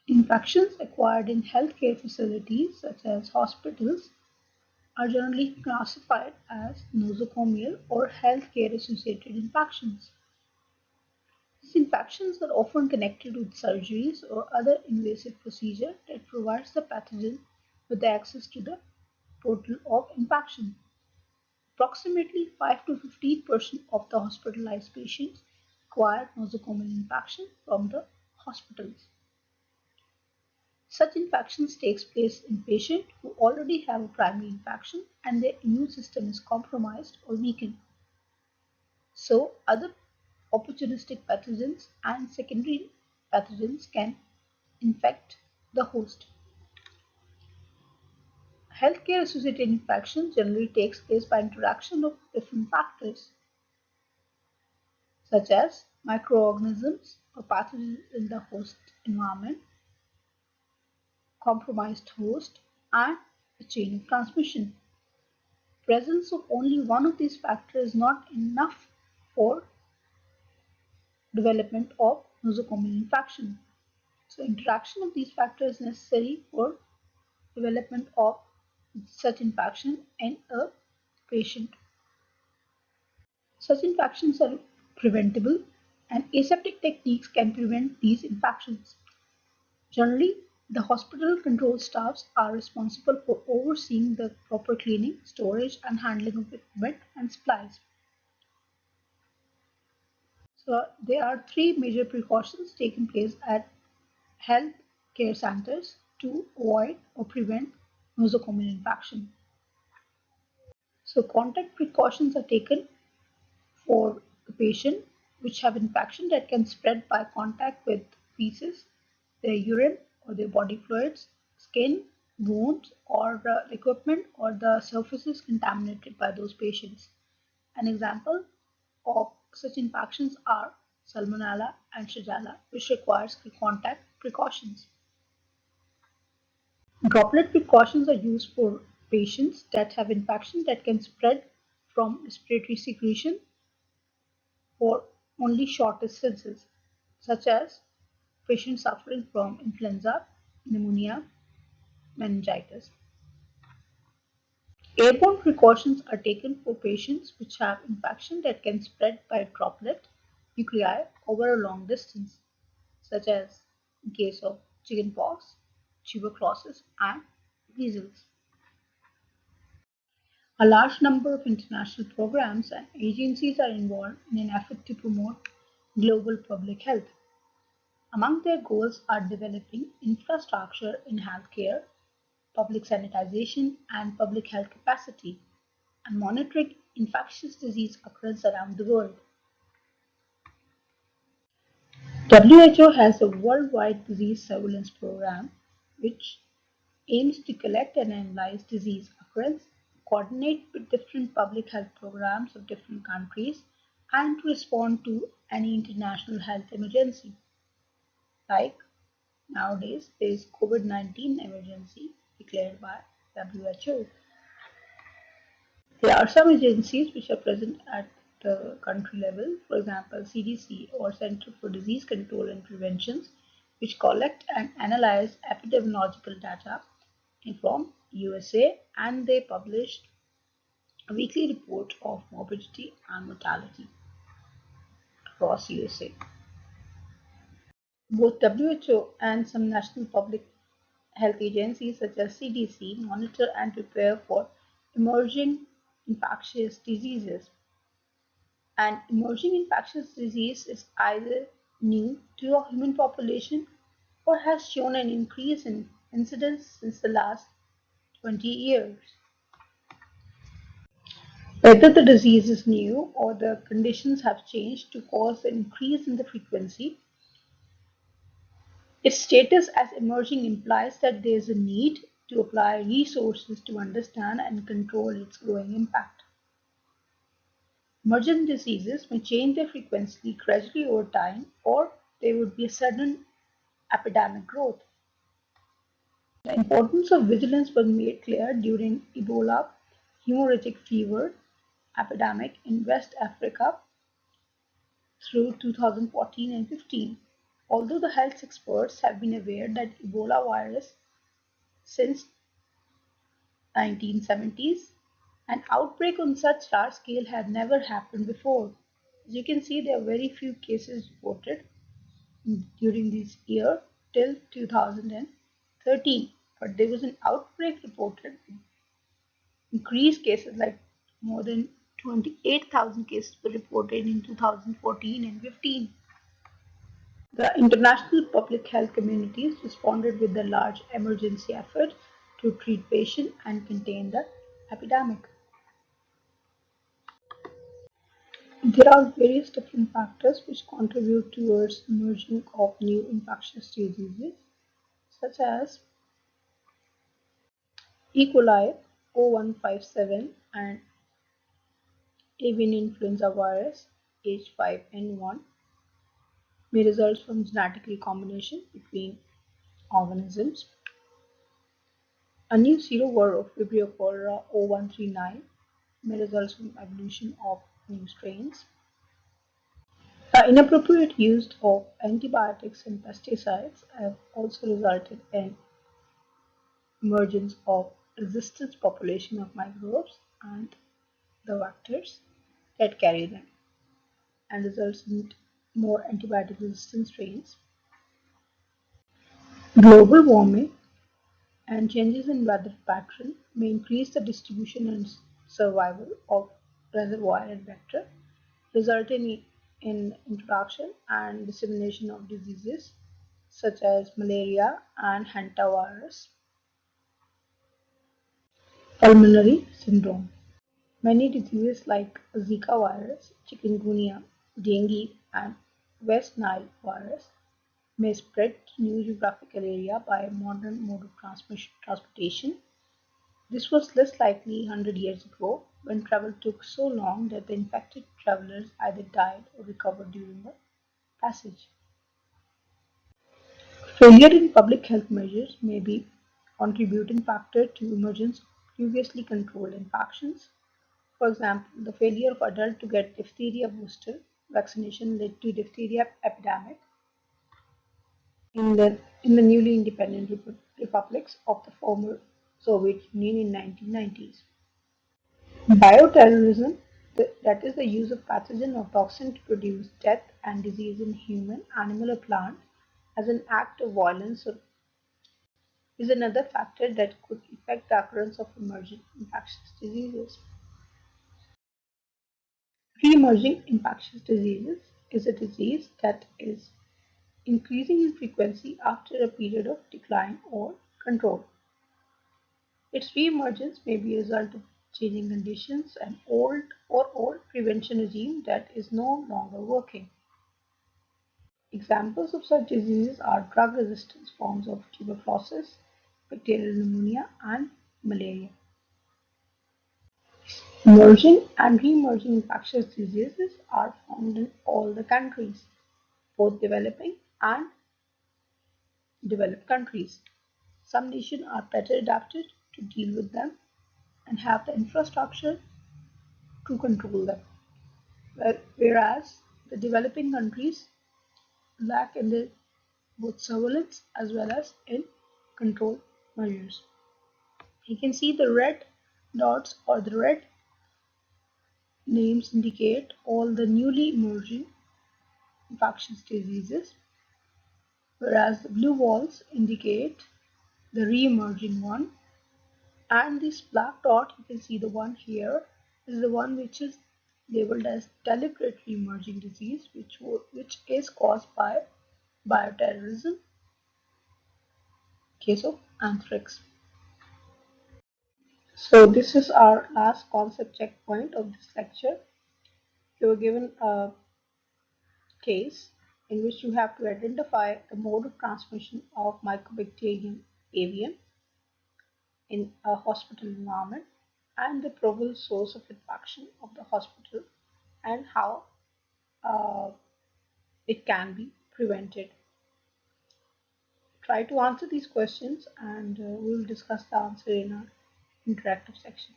Infections acquired in healthcare facilities, such as hospitals, are generally classified as nosocomial or healthcare-associated infections. These infections are often connected with surgeries or other invasive procedure that provides the pathogen with access to the portal of infection. Approximately 5 to 15% of the hospitalized patients acquire nosocomial infection from the hospitals. Such infections takes place in patients who already have a primary infection and their immune system is compromised or weakened. So other opportunistic pathogens and secondary pathogens can infect the host. Healthcare associated infection generally takes place by interaction of different factors such as microorganisms or pathogens in the host environment, compromised host, and the chain of transmission. Presence of only one of these factors is not enough for development of nosocomial infection. So interaction of these factors is necessary for development of such infection in a patient. Such infections are preventable and aseptic techniques can prevent these infections. Generally, the hospital control staffs are responsible for overseeing the proper cleaning, storage, and handling of equipment and supplies. So, there are three major precautions taking place at health care centers to avoid or prevent nosocomial infection. So, contact precautions are taken for the patient which have infection that can spread by contact with feces, their urine or their body fluids, skin, wounds, or equipment or the surfaces contaminated by those patients. An example of such infections are Salmonella and Shigella, which requires contact precautions. Droplet precautions are used for patients that have infection that can spread from respiratory secretion for only short distances, such as patients suffering from influenza, pneumonia, meningitis. Airborne precautions are taken for patients which have infection that can spread by droplet nuclei over a long distance, such as in case of chickenpox, tuberculosis, and measles. A large number of international programs and agencies are involved in an effort to promote global public health. Among their goals are developing infrastructure in healthcare, public sanitization, and public health capacity, and monitoring infectious disease occurrence around the world. WHO has a worldwide disease surveillance program which aims to collect and analyze disease occurrence, coordinate with different public health programs of different countries, and to respond to any international health emergency. Like nowadays, there is COVID-19 emergency declared by WHO. There are some agencies which are present at the country level, for example, CDC or Center for Disease Control and Prevention, which collect and analyze epidemiological data from USA and they published a weekly report of morbidity and mortality across USA. Both WHO and some national public health agencies such as CDC monitor and prepare for emerging infectious diseases. An emerging infectious disease is either new to a human population or has shown an increase in incidence since the last 20 years. Whether the disease is new or the conditions have changed to cause an increase in the frequency, its status as emerging implies that there is a need to apply resources to understand and control its growing impact. Emergent diseases may change their frequency gradually over time, or there would be a sudden epidemic growth. The importance of vigilance was made clear during Ebola hemorrhagic fever epidemic in West Africa through 2014 and 15. Although the health experts have been aware that Ebola virus since 1970s, an outbreak on such large scale had never happened before. As you can see, there are very few cases reported during this year till 2013, but there was an outbreak reported with increased cases, like more than 28,000 cases were reported in 2014 and 15. The international public health communities responded with a large emergency effort to treat patients and contain the epidemic. There are various different factors which contribute towards emerging of new infectious diseases, such as E. coli 0157 and avian influenza virus H5N1 may result from genetic recombination between organisms. A new serovirus, Vibrio cholera 0139, may result from evolution of new strains. The inappropriate use of antibiotics and pesticides have also resulted in emergence of resistant population of microbes and the vectors that carry them, and results in more antibiotic resistant strains. Global warming and changes in weather pattern may increase the distribution and survival of reservoir and vector, resulting in introduction and dissemination of diseases such as malaria and hantavirus. Pulmonary syndrome. Many diseases like Zika virus, chikungunya, dengue, and West Nile virus may spread to new geographical area by modern mode of transportation. This was less likely 100 years ago, when travel took so long that the infected travelers either died or recovered during the passage. Failure in public health measures may be a contributing factor to emergence of previously controlled infections. For example, the failure of adults to get diphtheria booster vaccination led to diphtheria epidemic in the newly independent republics of the former Soviet Union in 1990s. Bioterrorism, that is the use of pathogen or toxin to produce death and disease in human, animal, or plant as an act of violence, is another factor that could affect the occurrence of emerging infectious diseases. Re-emerging infectious diseases is a disease that is increasing in frequency after a period of decline or control. Its re-emergence may be a result of changing conditions, an old prevention regime that is no longer working. Examples of such diseases are drug resistant forms of tuberculosis, bacterial pneumonia, and malaria. Emerging and re-emerging infectious diseases are found in all the countries, both developing and developed countries. Some nations are better adapted to deal with them and have the infrastructure to control them, whereas the developing countries lack in the both surveillance as well as in control measures. You can see the red dots or the red names indicate all the newly emerging infectious diseases, whereas the blue walls indicate the re-emerging one, and this black dot, you can see the one here, is the one which is labeled as deliberate re-emerging disease, which is caused by bioterrorism, case of anthrax. So this is our last concept checkpoint of this lecture. You were given a case in which you have to identify the mode of transmission of Mycobacterium avium in a hospital environment and the probable source of infection of the hospital and how uh, it can be prevented. Try to answer these questions, and we will discuss the answer in our interactive section.